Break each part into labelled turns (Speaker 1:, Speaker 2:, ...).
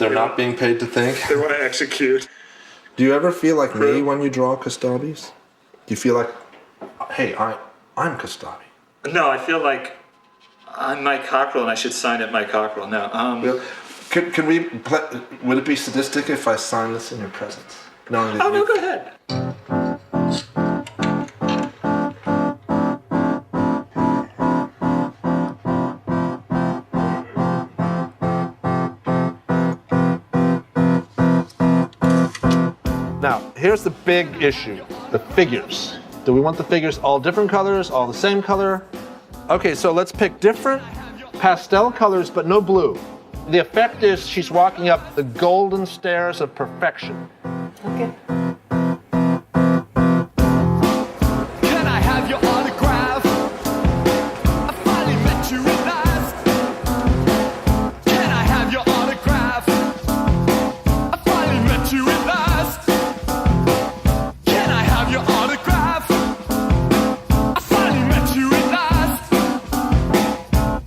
Speaker 1: They're not being paid to think.
Speaker 2: They want to execute.
Speaker 1: Do you ever feel like me when you draw Kastabis? Do you feel like, hey, I'm Kastabi?
Speaker 2: No, I feel like I'm Mike Cockrell and I should sign it Mike Cockrell. No.
Speaker 1: Can we would it be sadistic if I signed this in your presence?
Speaker 2: No, go ahead.
Speaker 1: Now, here's the big issue, the figures. Do we want the figures all different colors, all the same color? Okay, so let's pick different pastel colors, but no blue. The effect is she's walking up the golden stairs of perfection.
Speaker 3: Okay.
Speaker 4: Can I have your autograph? I finally met you at last. Can I have your autograph? I finally met you at last. Can I have your autograph? I finally met you at last.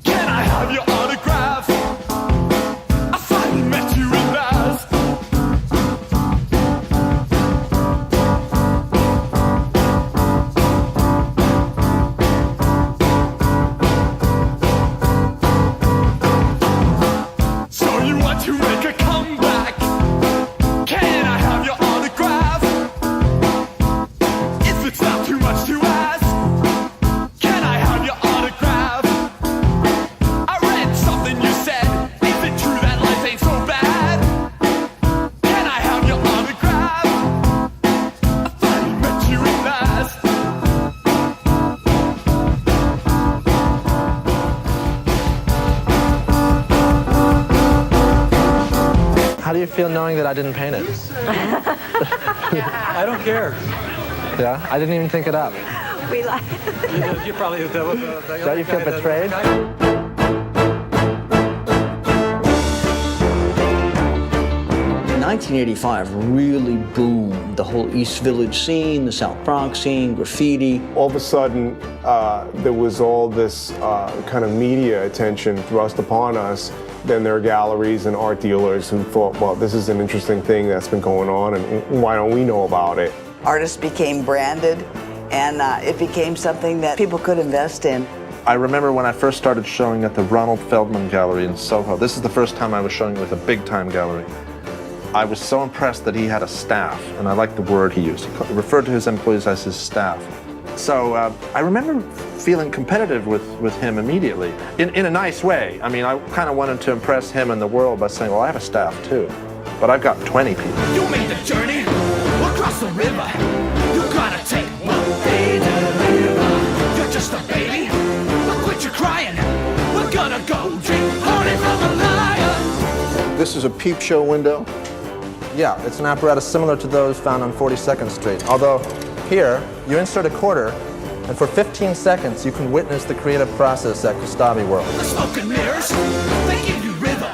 Speaker 4: Can I have your autograph? I finally met you at last. So you want to make a comeback? Can I have your autograph? If it's not too much to ask, can I have your autograph? I read something you said. Is it true that life ain't so bad? Can I have your autograph? I finally met you at last.
Speaker 1: How do you feel knowing that I didn't paint it?
Speaker 5: I don't care.
Speaker 1: Yeah, I didn't even think it up.
Speaker 3: We like.
Speaker 5: You probably
Speaker 1: Don't you feel betrayed?
Speaker 6: 1985 really boomed the whole East Village scene, the South Bronx scene, graffiti.
Speaker 7: All of a sudden, there was all this kind of media attention thrust upon us. Then there are galleries and art dealers who thought, well, this is an interesting thing that's been going on, and why don't we know about it?
Speaker 8: Artists became branded, and it became something that people could invest in.
Speaker 1: I remember when I first started showing at the Ronald Feldman Gallery in Soho. This is the first time I was showing with a big-time gallery. I was so impressed that he had a staff, and I like the word he used. He referred to his employees as his staff. So I remember feeling competitive with him immediately, in a nice way. I mean, I kind of wanted to impress him and the world by saying, well, I have a staff too, but I've got 20 people.
Speaker 4: You made the journey across the river. You gotta take one day to live. You're just a baby. Look what you're crying. We're gonna go drink honey from the lion.
Speaker 1: This is a peep show window. Yeah, it's an apparatus similar to those found on 42nd Street. Although here, you insert a quarter, and for 15 seconds, you can witness the creative process at Kastabi World.
Speaker 4: The smoke and mirrors, they give you rhythm.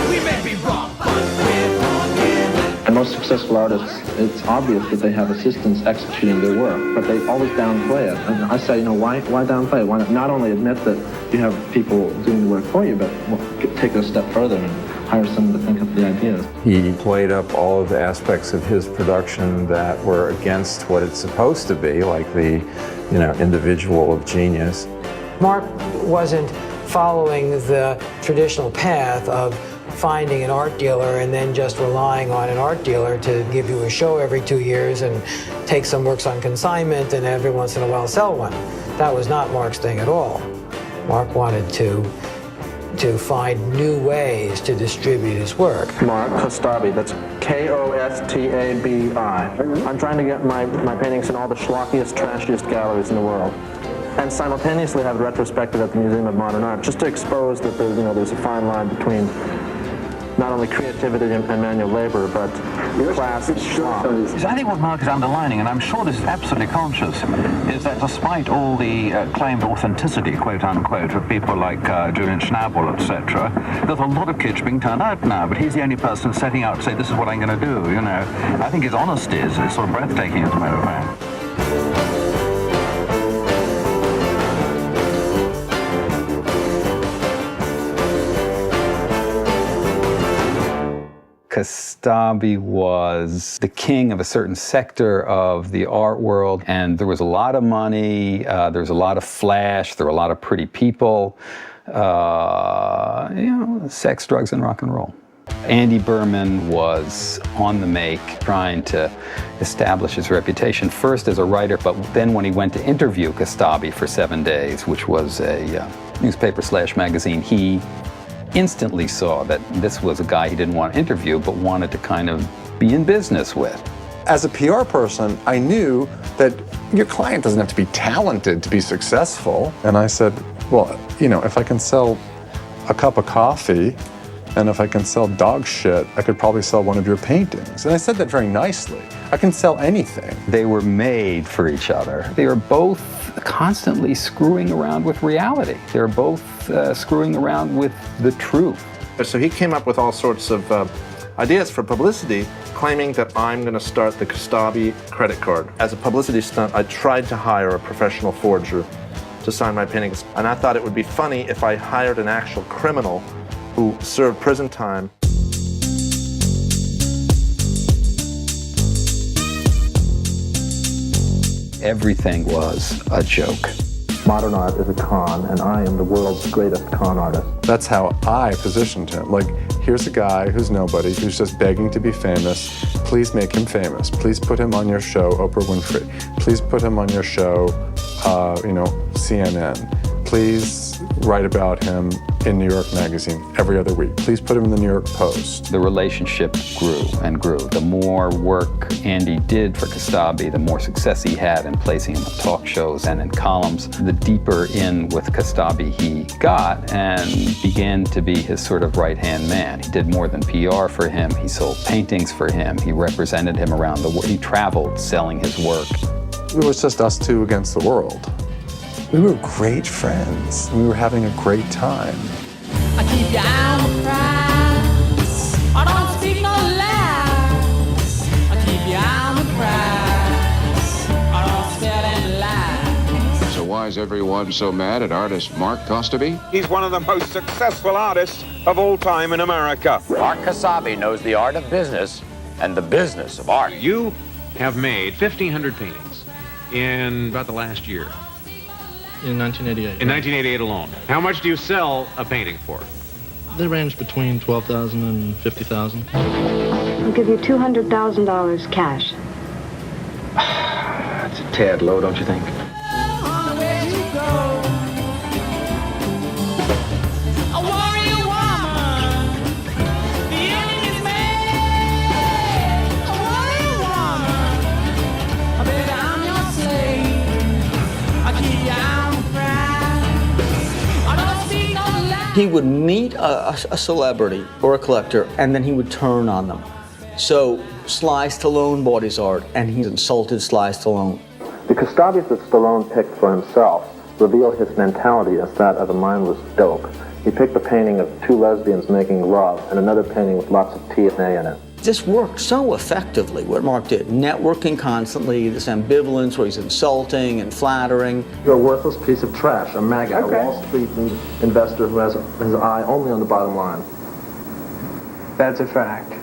Speaker 4: We may be wrong, but we're wrong.
Speaker 9: And most successful artists, it's obvious that they have assistants executing their work, but they always downplay it. And I say, why downplay it? Why not only admit that you have people doing the work for you, but take it a step further and hire someone to think up the ideas.
Speaker 10: He played up all of the aspects of his production that were against what it's supposed to be, like the, individual of genius.
Speaker 11: Mark wasn't following the traditional path of finding an art dealer and then just relying on an art dealer to give you a show every 2 years and take some works on consignment and every once in a while sell one. That was not Mark's thing at all. Mark wanted to find new ways to distribute his work.
Speaker 9: Mark Kastabi, that's Kostabi. I'm trying to get my paintings in all the schlockiest, trashiest galleries in the world, and simultaneously have a retrospective at the Museum of Modern Art, just to expose that there's a fine line between not only creativity and manual labor, but class and schlock.
Speaker 12: I think what Mark is underlining, and I'm sure this is absolutely conscious, is that despite all the claimed authenticity, quote unquote, of people like Julian Schnabel, etc., there's a lot of kitsch being turned out now, but he's the only person setting out to say, this is what I'm going to do, I think his honesty is sort of breathtaking, as a matter of fact.
Speaker 3: Kostabi was the king of a certain sector of the art world, and there was a lot of money, there was a lot of flash, there were a lot of pretty people, sex, drugs, and rock and roll. Andy Berman was on the make, trying to establish his reputation, first as a writer, but then when he went to interview Kostabi for 7 Days, which was a newspaper/magazine, he instantly saw that this was a guy he didn't want to interview, but wanted to kind of be in business with.
Speaker 10: As a PR person, I knew that your client doesn't have to be talented to be successful. And I said, well, if I can sell a cup of coffee, and if I can sell dog shit, I could probably sell one of your paintings. And I said that very nicely. I can sell anything.
Speaker 3: They were made for each other. They were both constantly screwing around with reality. They were both screwing around with the truth.
Speaker 1: So he came up with all sorts of ideas for publicity, claiming that I'm going to start the Kostabi credit card. As a publicity stunt, I tried to hire a professional forger to sign my paintings. And I thought it would be funny if I hired an actual criminal who served prison time.
Speaker 3: Everything was a joke.
Speaker 9: Modern art is a con, and I am the world's greatest con artist.
Speaker 10: That's how I positioned him. Like, here's a guy who's nobody, who's just begging to be famous. Please make him famous. Please put him on your show, Oprah Winfrey. Please put him on your show, CNN. Please write about him in New York Magazine every other week. Please put him in the New York Post.
Speaker 3: The relationship grew and grew. The more work Andy did for Kostabi, the more success he had in placing him in talk shows and in columns, the deeper in with Kostabi he got and began to be his sort of right-hand man. He did more than PR for him. He sold paintings for him. He represented him around the world. He traveled selling his work.
Speaker 10: It was just us two against the world. We were great friends. We were having a great time.
Speaker 4: I keep you on the price. I don't speak no lies. I keep you on the price. I don't spell any lies.
Speaker 5: So why is everyone so mad at artist Mark Kostabi?
Speaker 13: He's one of the most successful artists of all time in America.
Speaker 14: Mark Kostabi knows the art of business and the business of art.
Speaker 15: You have made 1,500 paintings in about the last year.
Speaker 16: In 1988.
Speaker 15: In 1988 alone. How much do you sell a painting for?
Speaker 16: They range between $12,000 and $50,000.
Speaker 17: I'll give you $200,000 cash.
Speaker 14: That's a tad low, don't you think?
Speaker 6: He would meet a celebrity or a collector, and then he would turn on them. So Sly Stallone bought his art, and he insulted Sly Stallone.
Speaker 9: The Kostabis that Stallone picked for himself reveal his mentality as that of a mindless dope. He picked a painting of two lesbians making love and another painting with lots of TNA in it.
Speaker 6: This worked so effectively, what Mark did. Networking constantly, this ambivalence where he's insulting and flattering.
Speaker 9: You're a worthless piece of trash, a MAGA, a Wall Street investor who has his eye only on the bottom line.
Speaker 18: That's a fact.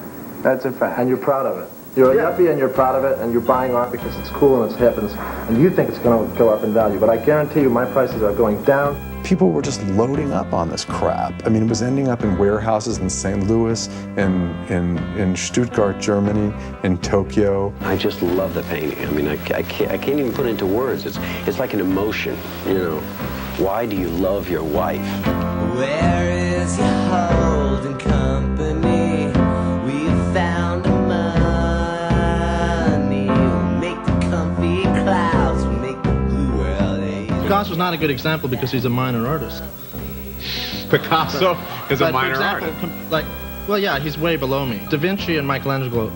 Speaker 18: That's a fact.
Speaker 9: And you're proud of it. You're a yuppie and you're proud of it, and you're buying art because it's cool and it happens, and you think it's going to go up in value. But I guarantee you my prices are going down.
Speaker 10: People were just loading up on this crap. I mean, it was ending up in warehouses in St. Louis, in Stuttgart, Germany, in Tokyo.
Speaker 14: I just love the painting. I mean, I can't even put it into words. It's like an emotion, you know. Why do you love your wife?
Speaker 4: Where is your holding company? We found money. Make the comfy clouds, make the blue world age.
Speaker 16: Picasso's not a good example because he's a minor artist.
Speaker 15: Picasso is a minor artist.
Speaker 16: Well, yeah, he's way below me. Da Vinci and Michelangelo,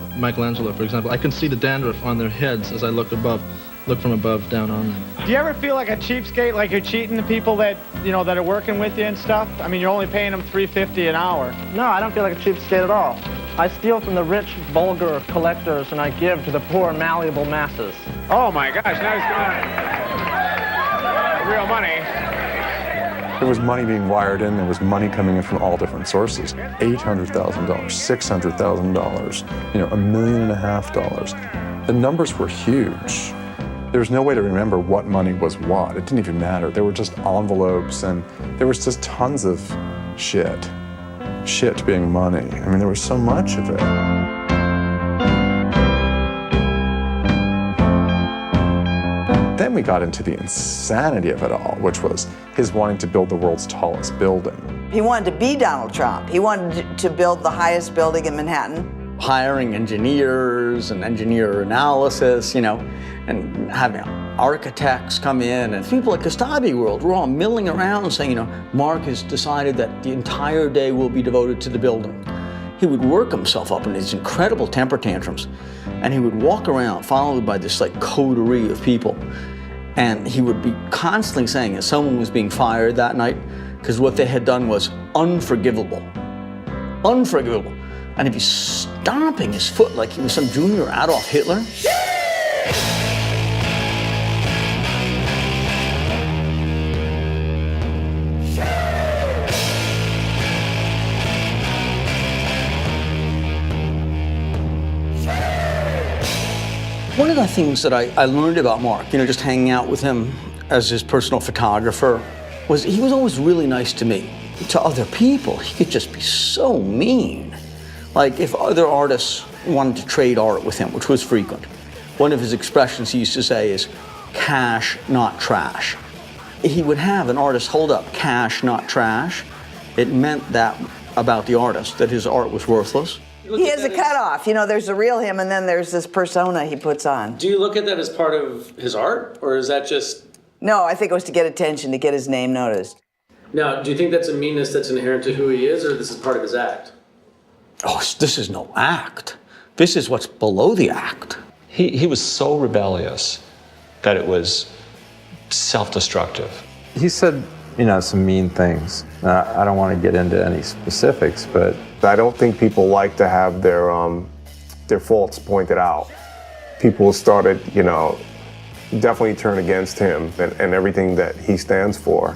Speaker 16: for example, I can see the dandruff on their heads as I look from above down on them.
Speaker 18: Do you ever feel like a cheapskate, like you're cheating the people that, that are working with you and stuff? I mean, you're only paying them $3.50 an hour. No, I don't feel like a cheapskate at all. I steal from the rich, vulgar collectors and I give to the poor, malleable masses.
Speaker 15: Oh my gosh, now he's going real money.
Speaker 10: There was money being wired in, there was money coming in from all different sources. $800,000, $600,000, $1.5 million. The numbers were huge. There was no way to remember what money was what. It didn't even matter. There were just envelopes, and there was just tons of shit. Shit being money. I mean, there was so much of it. Then we got into the insanity of it all, which was his wanting to build the world's tallest building.
Speaker 8: He wanted to be Donald Trump. He wanted to build the highest building in Manhattan.
Speaker 6: Hiring engineers and engineer analysis, and having architects come in, and people at Kostabi World were all milling around saying, Mark has decided that the entire day will be devoted to the building. He would work himself up in these incredible temper tantrums, and he would walk around followed by this coterie of people, and he would be constantly saying that someone was being fired that night because what they had done was unforgivable. Unforgivable. And he'd be stomping his foot like he was some junior Adolf Hitler. One of the things that I learned about Mark, just hanging out with him as his personal photographer, was he was always really nice to me. To other people, he could just be so mean. Like if other artists wanted to trade art with him, which was frequent, one of his expressions he used to say is, cash, not trash. He would have an artist hold up cash, not trash. It meant that about the artist, that his art was worthless.
Speaker 8: He has a cutoff. There's the real him, and then there's this persona he puts on.
Speaker 19: Do you look at that as part of his art, or is that just...
Speaker 8: No, I think it was to get attention, to get his name noticed.
Speaker 19: Now, do you think that's a meanness that's inherent to who he is, or this is part of his act?
Speaker 6: Oh, this is no act. This is what's below the act.
Speaker 20: He was so rebellious that it was self-destructive.
Speaker 21: He said, some mean things. I don't want to get into any specifics, but
Speaker 7: I don't think people like to have their faults pointed out. People started, definitely turn against him and everything that he stands for.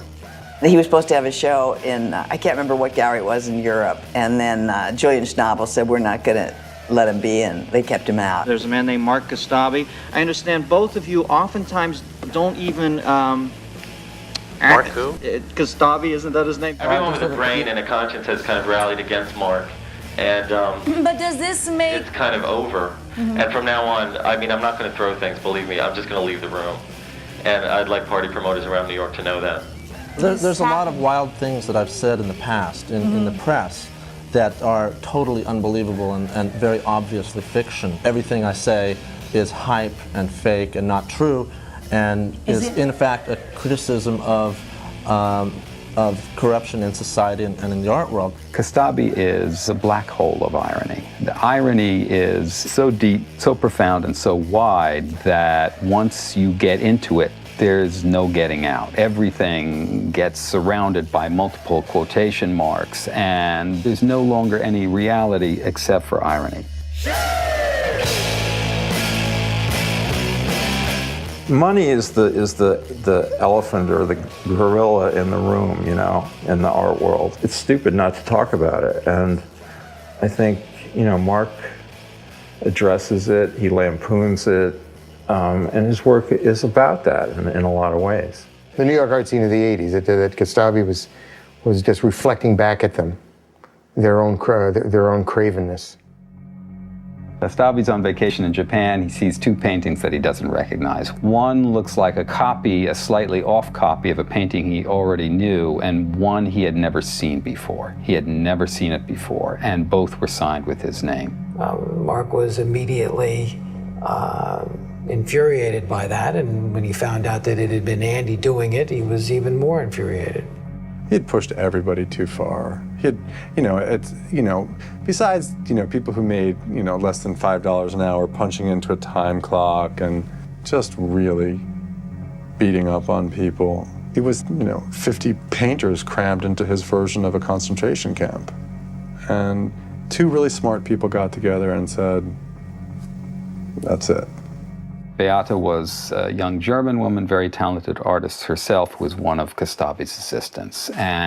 Speaker 8: He was supposed to have a show in, I can't remember what gallery it was in Europe, and then Julian Schnabel said, we're not going to let him be, and they kept him out.
Speaker 22: There's a man named Mark Kostabi. I understand both of you oftentimes don't even
Speaker 23: Mark who?
Speaker 22: Kostabi, isn't that his name?
Speaker 23: Everyone with a brain and a conscience has kind of rallied against Mark, and
Speaker 24: but does this make...
Speaker 23: It's kind of over. And from now on, I'm not going to throw things, believe me, I'm just going to leave the room. And I'd like party promoters around New York to know that.
Speaker 9: There's a lot of wild things that I've said in the past, in the press, that are totally unbelievable and very obviously fiction. Everything I say is hype and fake and not true, and is in fact a criticism of corruption in society and in the art world.
Speaker 3: Kostabi is a black hole of irony. The irony is so deep, so profound, and so wide that once you get into it, there's no getting out. Everything gets surrounded by multiple quotation marks, and there's no longer any reality except for irony.
Speaker 21: money is the elephant or the gorilla in the room, in the art world. It's stupid not to talk about it, and I think, Mark addresses it, he lampoons it, and his work is about that in a lot of ways.
Speaker 25: The New York art scene of the 80s, that Kostabi was just reflecting back at them, their own cravenness.
Speaker 3: Kostabi's on vacation in Japan. He sees two paintings that he doesn't recognize. One looks like a copy, a slightly off copy of a painting he already knew, and one he had never seen before. He had never seen it before, and both were signed with his name.
Speaker 11: Mark was immediately infuriated by that, and when he found out that it had been Andy doing it, he was even more infuriated.
Speaker 10: He had pushed everybody too far. He had, besides, people who made, less than $5 an hour punching into a time clock and just really beating up on people. He was, 50 painters crammed into his version of a concentration camp. And two really smart people got together and said, that's it.
Speaker 3: Beata was a young German woman, very talented artist herself, was one of Kostabi's assistants. And